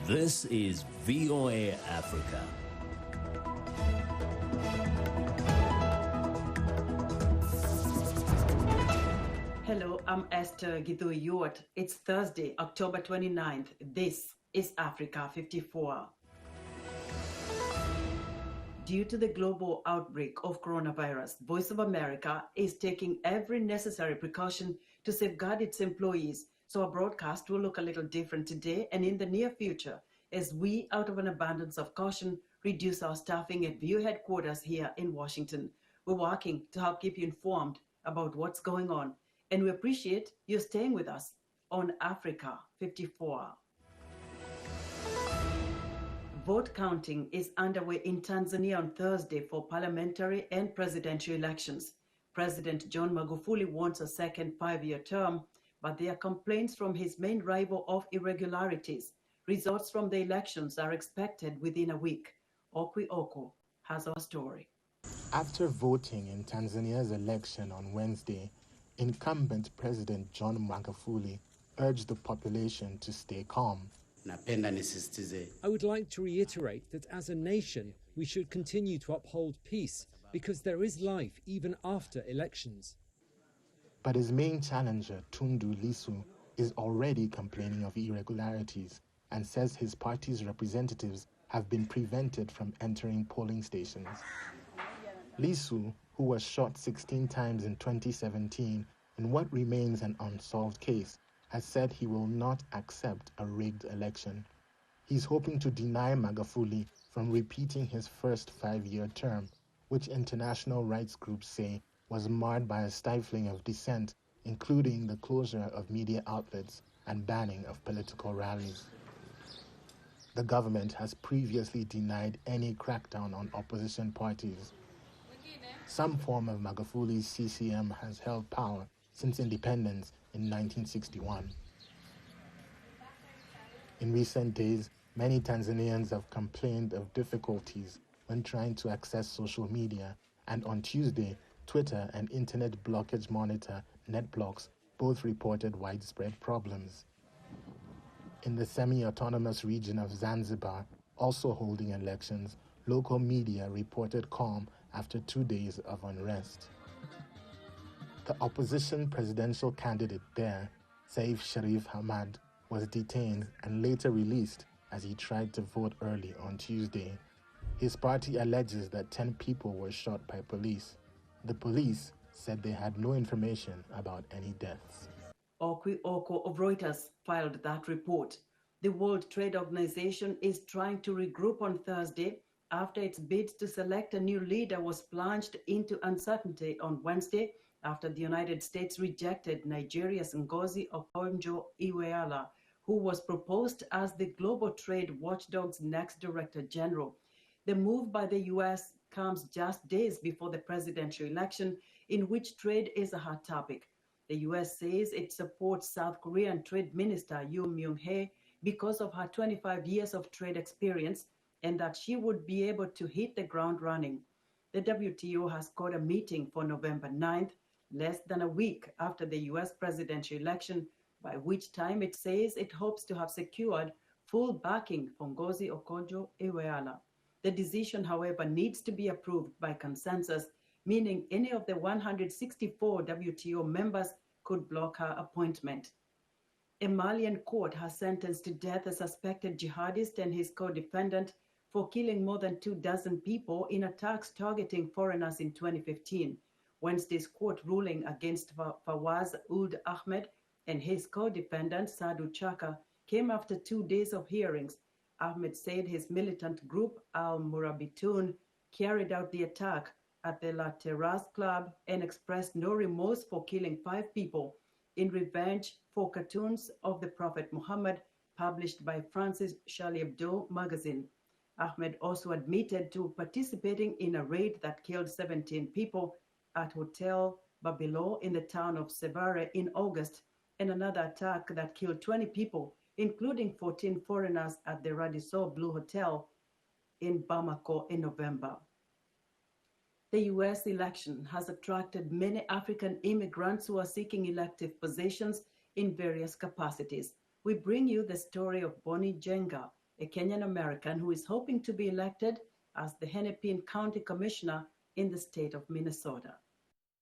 This is VOA Africa. Hello, I'm Esther Githui-Ewart. It's Thursday, October 29th. This is Africa 54. Due to the global outbreak of coronavirus, Voice of America is taking every necessary precaution to safeguard its employees. So our broadcast will look a little different today and in the near future as we, out of an abundance of caution, reduce our staffing at VOA headquarters here in Washington. We're working to help keep you informed about what's going on, and we appreciate you staying with us on Africa 54. Vote counting is underway in Tanzania on Thursday for parliamentary and presidential elections. President John Magufuli wants a second 5-year term, but there are complaints from his main rival of irregularities. Results from the elections are expected within a week. Oko has our story. After voting in Tanzania's election on Wednesday, incumbent President John Magufuli urged the population to stay calm. I would like to reiterate that as a nation, we should continue to uphold peace because there is life even after elections. But his main challenger, Tundu Lissu, is already complaining of irregularities and says his party's representatives have been prevented from entering polling stations. Lissu, who was shot 16 times in 2017 in what remains an unsolved case, has said he will not accept a rigged election. He's hoping to deny Magufuli from repeating his first 5-year term, which international rights groups say was marred by a stifling of dissent, including the closure of media outlets and banning of political rallies. The government has previously denied any crackdown on opposition parties. Some form of Magufuli's CCM has held power since independence in 1961. In recent days, many Tanzanians have complained of difficulties when trying to access social media, and on Tuesday, Twitter and internet blockage monitor NetBlocks both reported widespread problems. In the semi-autonomous region of Zanzibar, also holding elections, local media reported calm after 2 days of unrest. The opposition presidential candidate there, Saif Sharif Hamad, was detained and later released as he tried to vote early on Tuesday. His party alleges that 10 people were shot by police. The police said they had no information about any deaths. Oko of Reuters filed that report. The World Trade Organization is trying to regroup on Thursday after its bid to select a new leader was plunged into uncertainty on Wednesday after the United States rejected Nigeria's Ngozi Okonjo-Iweala, who was proposed as the global trade watchdog's next director general. The move by the U.S. comes just days before the presidential election, in which trade is a hot topic. The U.S. says it supports South Korean Trade Minister Yoo Myung-hae because of her 25 years of trade experience and that she would be able to hit the ground running. The WTO has called a meeting for November 9th, less than a week after the U.S. presidential election, by which time it says it hopes to have secured full backing for Ngozi Okonjo-Iweala. The decision, however, needs to be approved by consensus, meaning any of the 164 WTO members could block her appointment. A Malian court has sentenced to death a suspected jihadist and his co-defendant for killing more than 24 people in attacks targeting foreigners in 2015. Wednesday's court ruling against Fawaz Ould Ahmed and his co-defendant Sadu Chaka came after 2 days of hearings. Ahmed said his militant group Al-Murabitun carried out the attack at the La Terrace Club and expressed no remorse for killing 5 people in revenge for cartoons of the Prophet Muhammad published by France's Charlie Hebdo magazine. Ahmed also admitted to participating in a raid that killed 17 people at Hotel Babilo in the town of Sevare in August, and another attack that killed 20 people, including 14 foreigners at the Radisson Blue Hotel in Bamako in November. The U.S. election has attracted many African immigrants who are seeking elective positions in various capacities. We bring you the story of Bonnie Jenga, a Kenyan American who is hoping to be elected as the Hennepin County Commissioner in the state of Minnesota.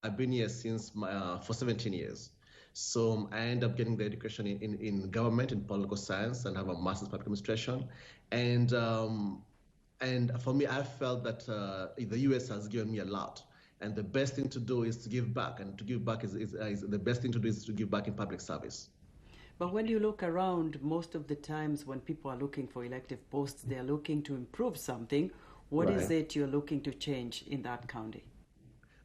I've been here since for 17 years. So I ended up getting the education in government, in political science, and have a master's in public administration. And for me, I felt that the U.S. has given me a lot. And the best thing to do is to give back. And to give back is the best thing to do is to give back in public service. But when you look around, most of the times when people are looking for elective posts, they are looking to improve something. What is it you're looking to change in that county?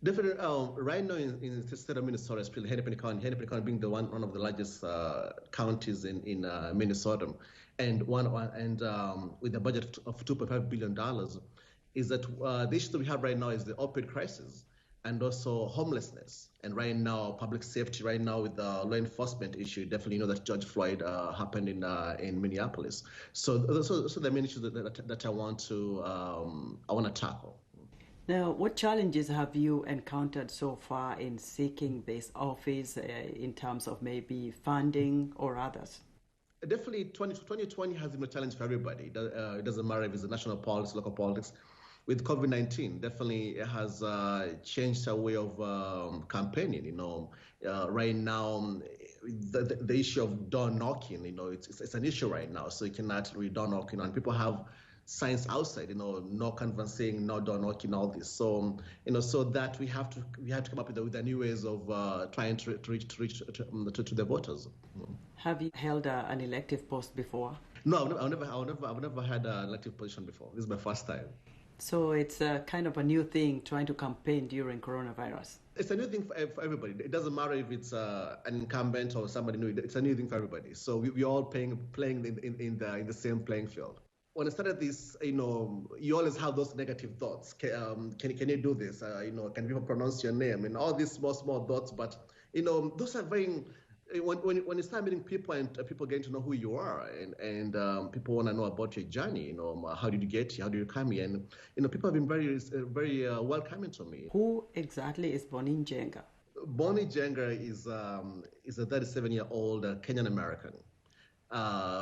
Definitely, right now in the state of Minnesota, especially Hennepin County being one of the largest counties in Minnesota, and with a budget of $2.5 billion, is that the issue that we have right now is the opioid crisis and also homelessness. And right now, public safety, right now with the law enforcement issue, definitely that George Floyd happened in Minneapolis. So the main issues that I want to tackle. Now, what challenges have you encountered so far in seeking this office in terms of maybe funding or others? Definitely, 2020 has been a challenge for everybody. It doesn't matter if it's national politics, local politics. With COVID-19, definitely it has changed our way of campaigning. Right now, the issue of door knocking, it's an issue right now. So you cannot read door knocking, and people have signs outside, no canvassing, no door knocking, all this. So, so that we have to come up with the new ways of trying to reach to the voters. Have you held an elective post before? No, I've never had an elective position before. This is my first time. So it's kind of a new thing trying to campaign during coronavirus. It's a new thing for everybody. It doesn't matter if it's an incumbent or somebody new. It's a new thing for everybody. So we're all playing in the same playing field. When I started this, you always have those negative thoughts. Can you do this? Can people pronounce your name? And all these small thoughts. But those are very. When you start meeting people and people getting to know who you are, and people want to know about your journey. How did you get here? How did you come here? And people have been very welcoming to me. Who exactly is Bonnie Njenga? Bonnie Njenga is a 37-year-old Kenyan American.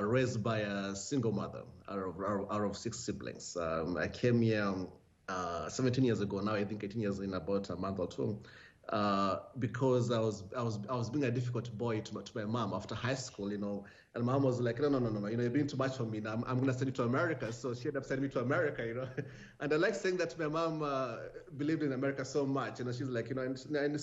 Raised by a single mother out of 6 siblings. I came here 17 years ago. Now I think 18 years in about a month or two, because I was being a difficult boy to my mom after high school. And mom was like, no, you're being too much for me. Now I'm gonna send you to America. So she ended up sending me to America. And I like saying that my mom believed in America so much. She's like, and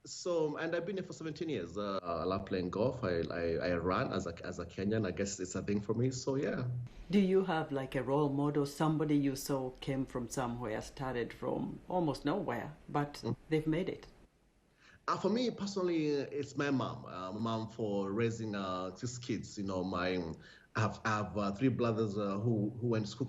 so and I've been here for 17 years. I love playing golf. I run as a Kenyan. I guess it's a thing for me. So yeah. Do you have like a role model, somebody you saw came from somewhere, started from almost nowhere, but they've made it? For me personally, it's my mom. Mom for raising 6 kids. I have 3 brothers who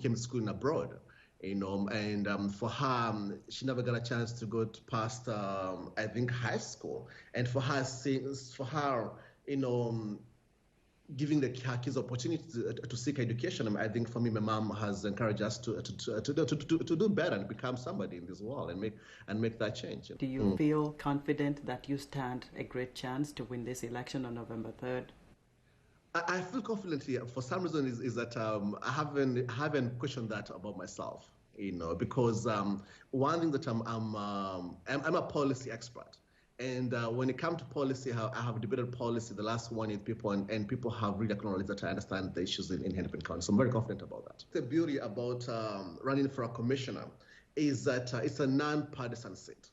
came to school abroad. And for her, she never got a chance to go past, I think, high school. And for her, giving her kids opportunity to seek education, I think for me, my mom has encouraged us to do better and become somebody in this world and make that change. Do you feel confident that you stand a great chance to win this election on November 3rd? I feel confidently. For some reason, is that I haven't questioned that about myself. Because one thing that I'm a policy expert, and when it comes to policy, I have debated policy. The last one is people, and people have really acknowledged that I understand the issues in Hennepin County. So I'm very confident about that. The beauty about running for a commissioner is that it's a non-partisan seat.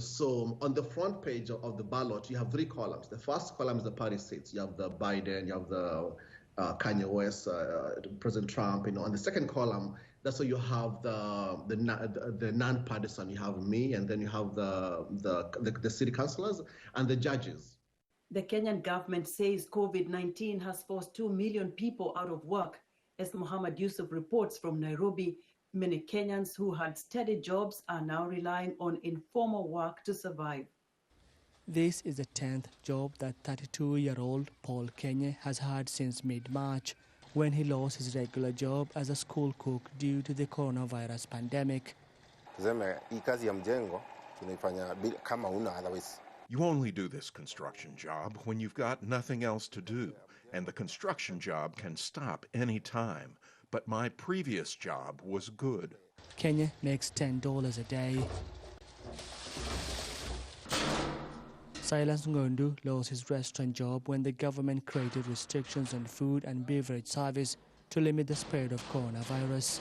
So on the front page of the ballot, you have 3 columns. The first column is the party seats. You have the Biden, you have the Kanye West, President Trump. On the second column, that's where you have the non-partisan. You have me, and then you have the city councillors and the judges. The Kenyan government says COVID-19 has forced 2 million people out of work. As Muhammad Yusuf reports from Nairobi, many Kenyans who had steady jobs are now relying on informal work to survive. This is the 10th job that 32-year-old Paul Kenya has had since mid-March, when he lost his regular job as a school cook due to the coronavirus pandemic. You only do this construction job when you've got nothing else to do. and the construction job can stop any time. But my previous job was good. Kenya makes $10 a day. Silas Ngondu lost his restaurant job when the government created restrictions on food and beverage service to limit the spread of coronavirus.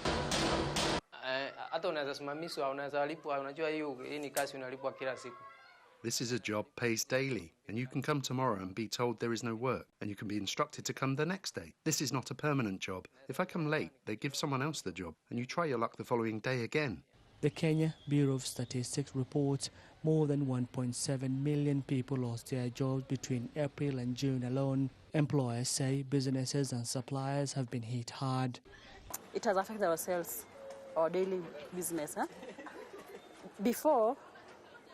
This is a job pays daily, and you can come tomorrow and be told there is no work, and you can be instructed to come the next day. This is not a permanent job. If I come late, they give someone else the job, and you try your luck the following day again. The Kenya Bureau of Statistics reports more than 1.7 million people lost their jobs between April and June alone. Employers say businesses and suppliers have been hit hard. It has affected our sales, our daily business. Before,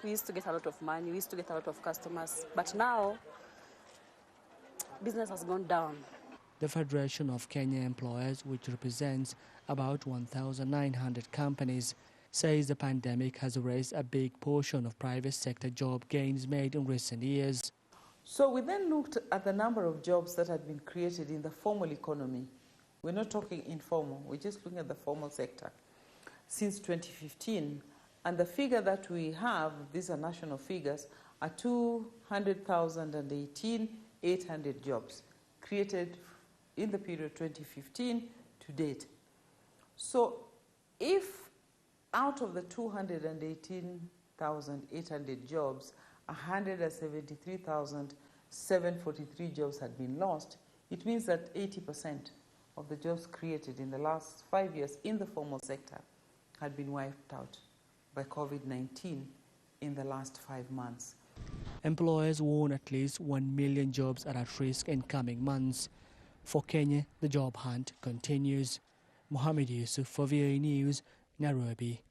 we used to get a lot of money, we used to get a lot of customers, but now business has gone down. The Federation of Kenya Employers, which represents about 1,900 companies, says the pandemic has erased a big portion of private sector job gains made in recent years. So we then looked at the number of jobs that had been created in the formal economy. We're not talking informal, we're just looking at the formal sector since 2015. And the figure that we have, these are national figures, are 200,018, 800 jobs created in the period 2015 to date. So if out of the 218,800 jobs, 173,743 jobs had been lost, it means that 80% of the jobs created in the last 5 years in the formal sector had been wiped out by COVID-19 in the last 5 months. Employers warn at least 1 million jobs are at risk in coming months. For Kenya, the job hunt continues. Mohamed Yusuf for VOA News, Nairobi.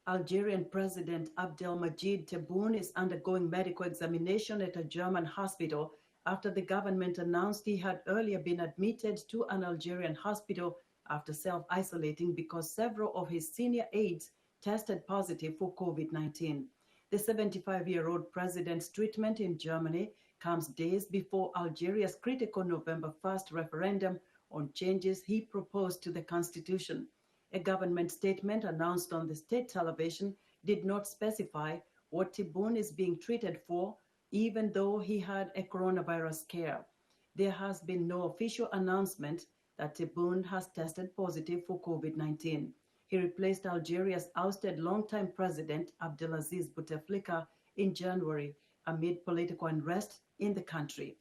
Algerian President Abdelmadjid Tebboune is undergoing medical examination at a German hospital after the government announced he had earlier been admitted to an Algerian hospital after self-isolating because several of his senior aides tested positive for COVID-19. The 75-year-old president's treatment in Germany comes days before Algeria's critical November 1st referendum on changes he proposed to the constitution. A government statement announced on the state television did not specify what Tebboune is being treated for, even though he had a coronavirus scare. There has been no official announcement that Tebboune has tested positive for COVID-19. He replaced Algeria's ousted longtime president Abdelaziz Bouteflika in January amid political unrest in the country.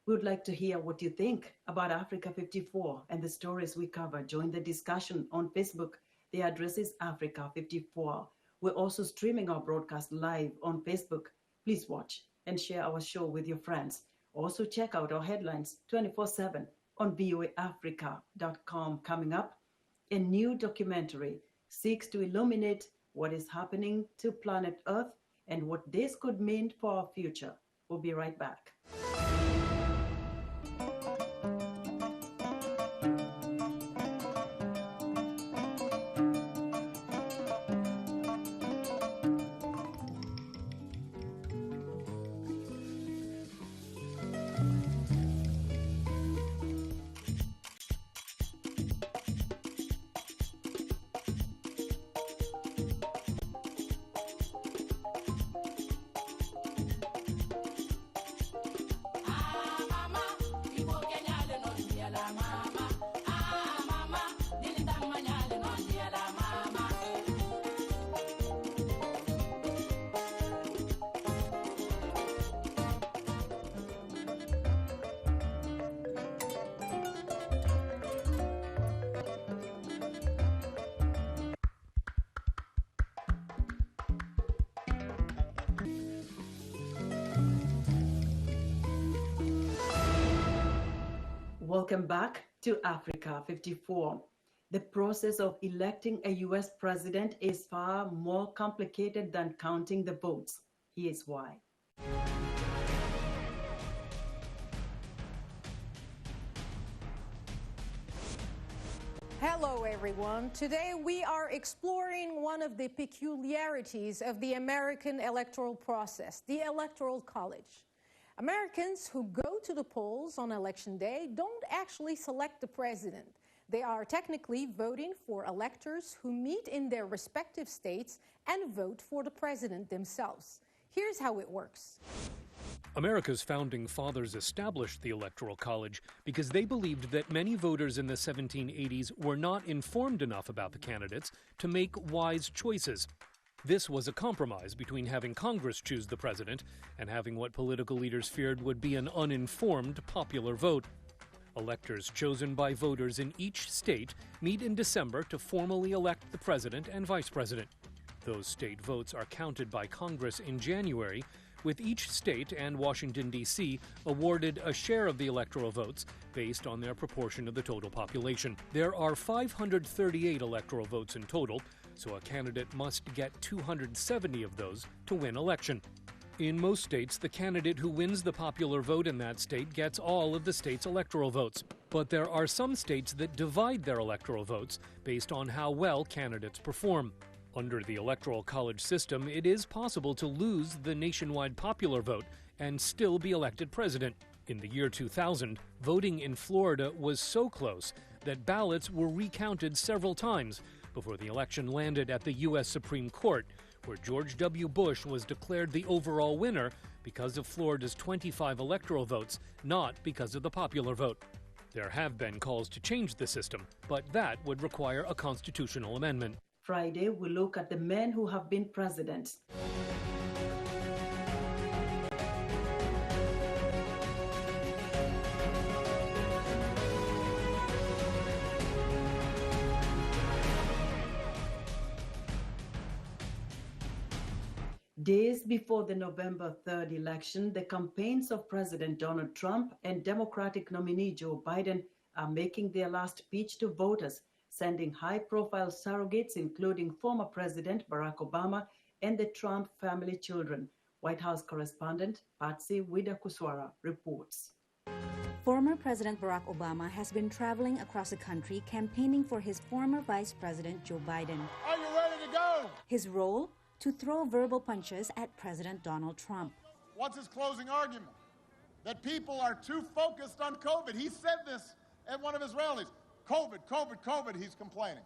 We would like to hear what you think about Africa 54 and the stories we cover. Join the discussion on Facebook. The address is Africa 54. We're also streaming our broadcast live on Facebook. Please watch and share our show with your friends. Also check out our headlines 24/7 on voaafrica.com. Coming up, a new documentary seeks to illuminate what is happening to planet Earth and what this could mean for our future. We'll be right back. Welcome back to Africa 54. The process of electing a U.S. president is far more complicated than counting the votes. Here's why. Hello, everyone. Today we are exploring one of the peculiarities of the American electoral process, the Electoral College. Americans who go to the polls on Election Day don't actually select the president. They are technically voting for electors who meet in their respective states and vote for the president themselves. Here's how it works. America's founding fathers established the Electoral College because they believed that many voters in the 1780s were not informed enough about the candidates to make wise choices. This was a compromise between having Congress choose the president and having what political leaders feared would be an uninformed popular vote. Electors chosen by voters in each state meet in December to formally elect the president and vice president. Those state votes are counted by Congress in January, with each state and Washington, D.C. awarded a share of the electoral votes based on their proportion of the total population. There are 538 electoral votes in total, so a candidate must get 270 of those to win election. In most states, the candidate who wins the popular vote in that state gets all of the state's electoral votes. But there are some states that divide their electoral votes based on how well candidates perform. Under the Electoral College system, it is possible to lose the nationwide popular vote and still be elected president. In the year 2000, voting in Florida was so close that ballots were recounted several times before the election landed at the U.S. Supreme Court, where George W. Bush was declared the overall winner because of Florida's 25 electoral votes, not because of the popular vote. There have been calls to change the system, but that would require a constitutional amendment. Friday, we look at the men who have been presidents. Days before the November 3rd election, the campaigns of President Donald Trump and Democratic nominee Joe Biden are making their last pitch to voters, sending high-profile surrogates, including former President Barack Obama and the Trump family children. White House correspondent Patsy Widakuswara reports. Former President Barack Obama has been traveling across the country campaigning for his former Vice President Joe Biden. Are you ready to go? His role? To throw verbal punches at President Donald Trump. What's his closing argument? That people are too focused on COVID. He said this at one of his rallies. COVID, COVID, COVID, he's complaining.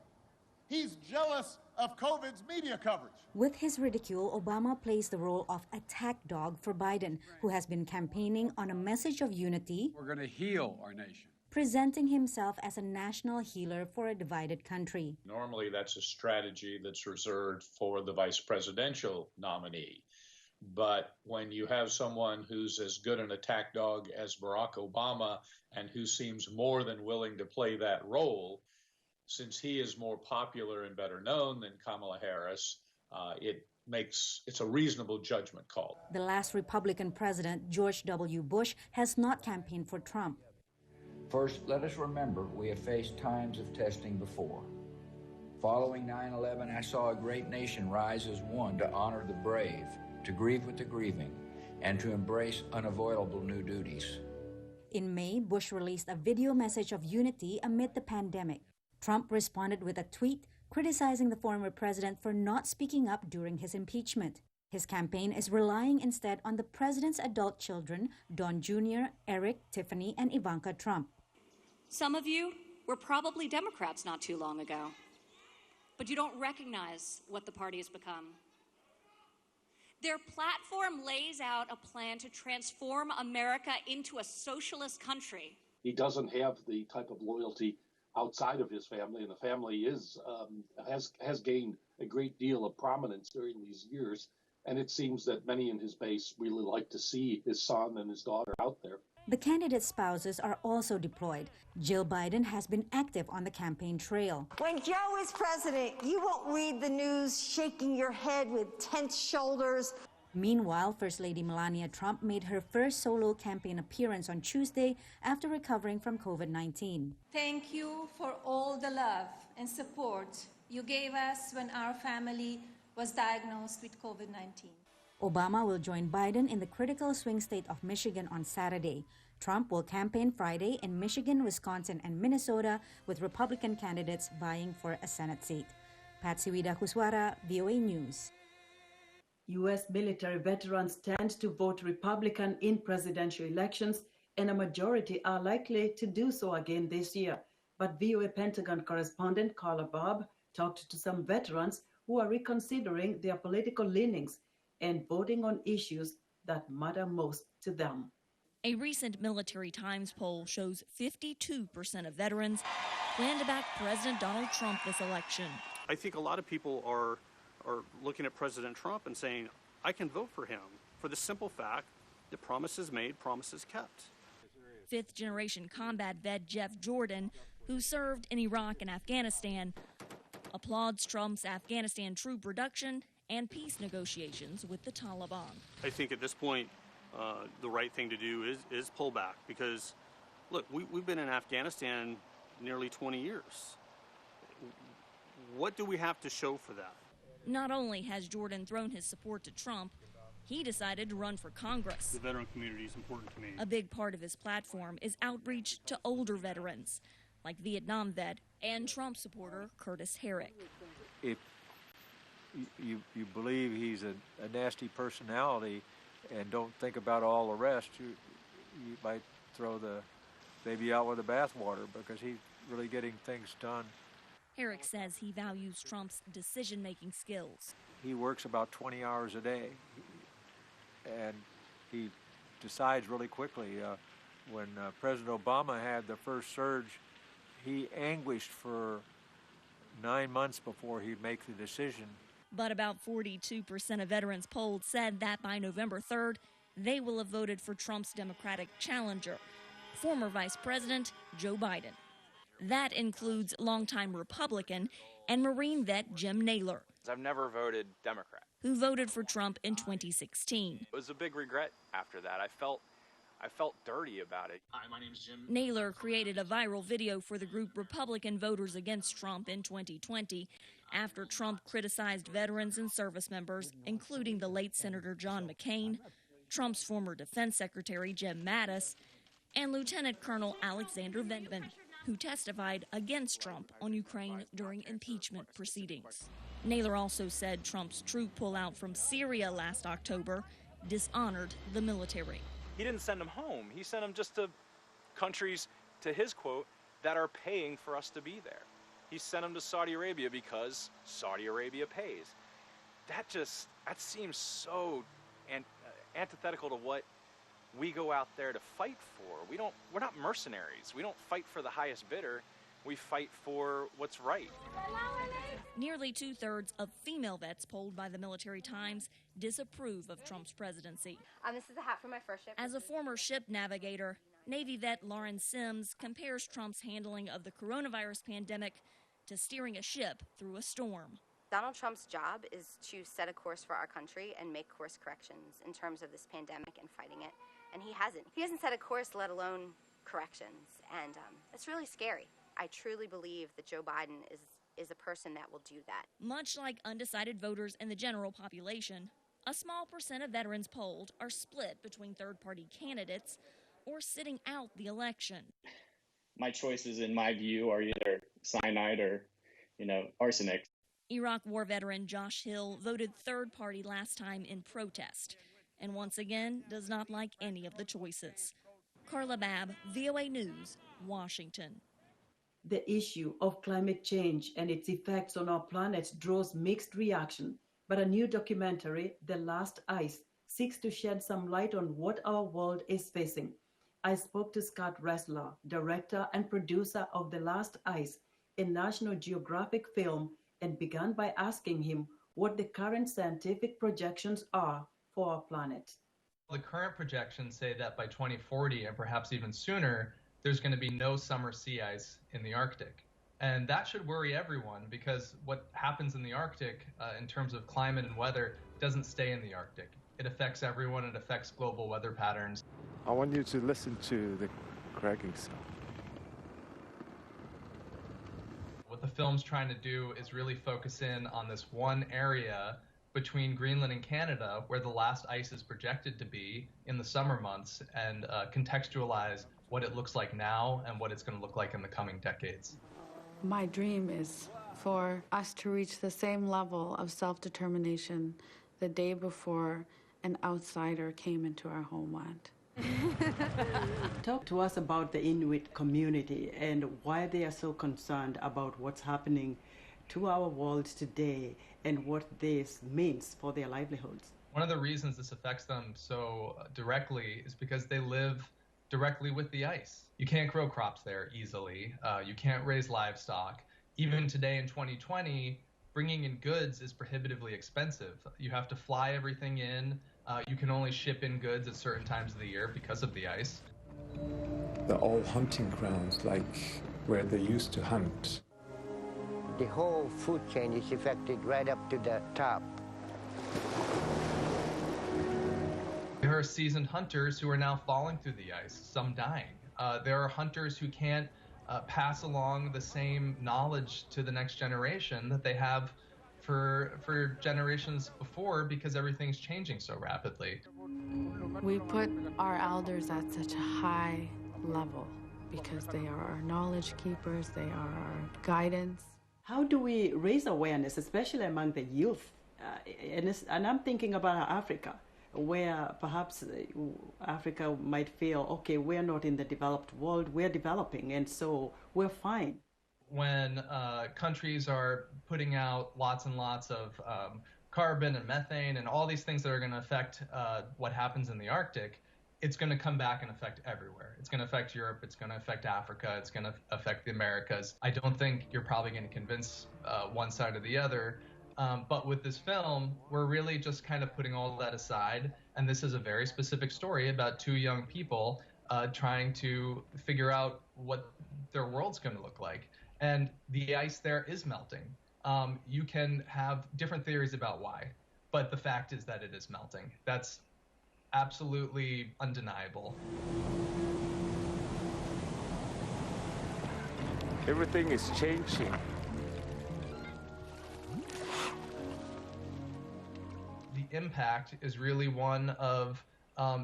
He's jealous of COVID's media coverage. With his ridicule, Obama plays the role of attack dog for Biden, who has been campaigning on a message of unity. We're going to heal our nation. Presenting himself as a national healer for a divided country. Normally, that's a strategy that's reserved for the vice presidential nominee. But when you have someone who's as good an attack dog as Barack Obama and who seems more than willing to play that role, since he is more popular and better known than Kamala Harris, it's a reasonable judgment call. The last Republican president, George W. Bush, has not campaigned for Trump. First, let us remember we have faced times of testing before. Following 9/11, I saw a great nation rise as one to honor the brave, to grieve with the grieving, and to embrace unavoidable new duties. In May, Bush released a video message of unity amid the pandemic. Trump responded with a tweet criticizing the former president for not speaking up during his impeachment. His campaign is relying instead on the president's adult children, Don Jr., Eric, Tiffany, and Ivanka Trump. Some of you were probably Democrats not too long ago, but you don't recognize what the party has become. Their platform lays out a plan to transform America into a socialist country. He doesn't have the type of loyalty outside of his family, and the family has gained a great deal of prominence during these years. And it seems that many in his base really like to see his son and his daughter out there. The candidates' spouses are also deployed. Jill Biden has been active on the campaign trail. When Joe is president, you won't read the news shaking your head with tense shoulders. Meanwhile, First Lady Melania Trump made her first solo campaign appearance on Tuesday after recovering from COVID-19. Thank you for all the love and support you gave us when our family was diagnosed with COVID-19. Obama will join Biden in the critical swing state of Michigan on Saturday. Trump will campaign Friday in Michigan, Wisconsin, and Minnesota, with Republican candidates vying for a Senate seat. Patsy Widakuswara, VOA News. U.S. military veterans tend to vote Republican in presidential elections, and a majority are likely to do so again this year. But VOA Pentagon correspondent Carla Bob talked to some veterans who are reconsidering their political leanings and voting on issues that matter most to them. A recent Military Times poll shows 52% of veterans plan to back President Donald Trump this election. I think a lot of people are looking at President Trump and saying, I can vote for him for the simple fact that promises made, promises kept. Fifth-generation combat vet Jeff Jordan, who served in Iraq and Afghanistan, applauds Trump's Afghanistan troop reduction and peace negotiations with the Taliban. I think at this point, the right thing to do is pull back because, look, we've been in Afghanistan nearly 20 years. What do we have to show for that? Not only has Jordan thrown his support to Trump, he decided to run for Congress. The veteran community is important to me. A big part of his platform is outreach to older veterans, like Vietnam vet and Trump supporter Curtis Herrick. If you believe he's a nasty personality and don't think about all the rest, you might throw the baby out with the bathwater because he's really getting things done. Herrick says he values Trump's decision-making skills. He works about 20 hours a day, and he decides really quickly. When President Obama had the first surge, he anguished for 9 months before he'd make the decision. But about 42% of veterans polled said that by November 3rd, they will have voted for Trump's Democratic challenger, former Vice President Joe Biden. That includes longtime Republican and Marine vet Jim Naylor. I've never voted Democrat. Who voted for Trump in 2016. It was a big regret after that. I felt dirty about it. Hi, my name's Jim. Naylor created a viral video for the group Republican Voters Against Trump in 2020 after Trump criticized veterans and service members, including the late Senator John McCain, Trump's former defense secretary Jim Mattis, and Lieutenant Colonel Alexander Vindman, who testified against Trump on Ukraine during impeachment proceedings. Naylor also said Trump's troop pullout from Syria last October dishonored the military. He didn't send them home. He sent them just to countries, to his quote, that are paying for us to be there. He sent them to Saudi Arabia because Saudi Arabia pays. That seems so antithetical to what we go out there to fight for. We're not mercenaries. We don't fight for the highest bidder. We fight for what's right. Nearly 2/3 of female vets polled by the Military Times disapprove of Trump's presidency. This is a hat for my first ship. As a former ship navigator, Navy vet Lauren Sims compares Trump's handling of the coronavirus pandemic to steering a ship through a storm. Donald Trump's job is to set a course for our country and make course corrections in terms of this pandemic and fighting it. And he hasn't. He hasn't set a course, let alone corrections. And it's really scary. I truly believe that Joe Biden is a person that will do that. Much like undecided voters in the general population, a small percent of veterans polled are split between third-party candidates or sitting out the election. My choices, in my view, are either cyanide or, arsenic. Iraq war veteran Josh Hill voted third party last time in protest and once again does not like any of the choices. Carla Babb, VOA News, Washington. The issue of climate change and its effects on our planet draws mixed reaction, but a new documentary, The Last Ice, seeks to shed some light on what our world is facing. I spoke to Scott Ressler, director and producer of The Last Ice, a National Geographic film, and began by asking him what the current scientific projections are for our planet. The current projections say that by 2040 and perhaps even sooner, there's going to be no summer sea ice in the Arctic. And that should worry everyone because what happens in the Arctic in terms of climate and weather doesn't stay in the Arctic. It affects everyone. It affects global weather patterns. I want you to listen to the cracking sound. What the film's trying to do is really focus in on this one area between Greenland and Canada where the last ice is projected to be in the summer months and contextualize what it looks like now and what it's going to look like in the coming decades. My dream is for us to reach the same level of self-determination the day before an outsider came into our homeland. Talk to us about the Inuit community and why they are so concerned about what's happening to our world today and what this means for their livelihoods. One of the reasons this affects them so directly is because they live directly with the ice. You can't grow crops there easily. You can't raise livestock. Even today in 2020, bringing in goods is prohibitively expensive. You have to fly everything in. You can only ship in goods at certain times of the year because of the ice. They're all hunting grounds, like where they used to hunt. The whole food chain is affected right up to the top. There are seasoned hunters who are now falling through the ice, some dying. There are hunters who can't pass along the same knowledge to the next generation that they have for generations before because everything's changing so rapidly. We put our elders at such a high level because they are our knowledge keepers, they are our guidance. How do we raise awareness, especially among the youth? And I'm thinking about Africa, where perhaps Africa might feel, okay, we're not in the developed world, we're developing, and so we're fine. When countries are putting out lots and lots of carbon and methane and all these things that are going to affect what happens in the Arctic, it's going to come back and affect everywhere. It's going to affect Europe, it's going to affect Africa, it's going to affect the Americas. I don't think you're probably going to convince one side or the other. But with this film, we're really just kind of putting all that aside. And this is a very specific story about two young people trying to figure out what their world's going to look like. And the ice there is melting. You can have different theories about why, but the fact is that it is melting. That's absolutely undeniable. Everything is changing. The impact is really one of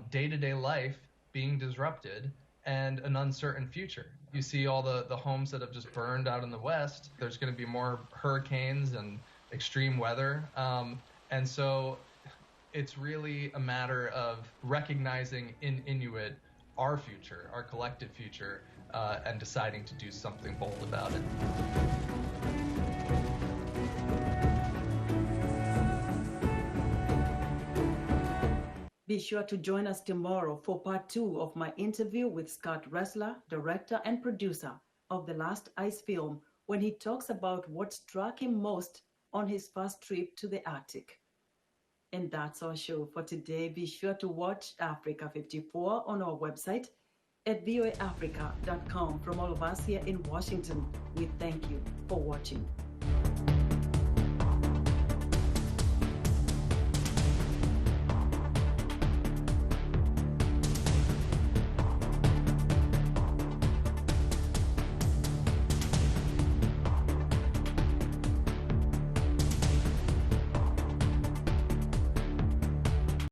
day-to-day life being disrupted and an uncertain future. You see all the homes that have just burned out in the West. There's going to be more hurricanes and extreme weather. And so it's really a matter of recognizing in Inuit our future, our collective future, and deciding to do something bold about it. Be sure to join us tomorrow for part 2 of my interview with Scott Ressler, director and producer of The Last Ice film, when he talks about what struck him most on his first trip to the Arctic. And that's our show for today. Be sure to watch Africa 54 on our website at voaafrica.com. From all of us here in Washington, we thank you for watching.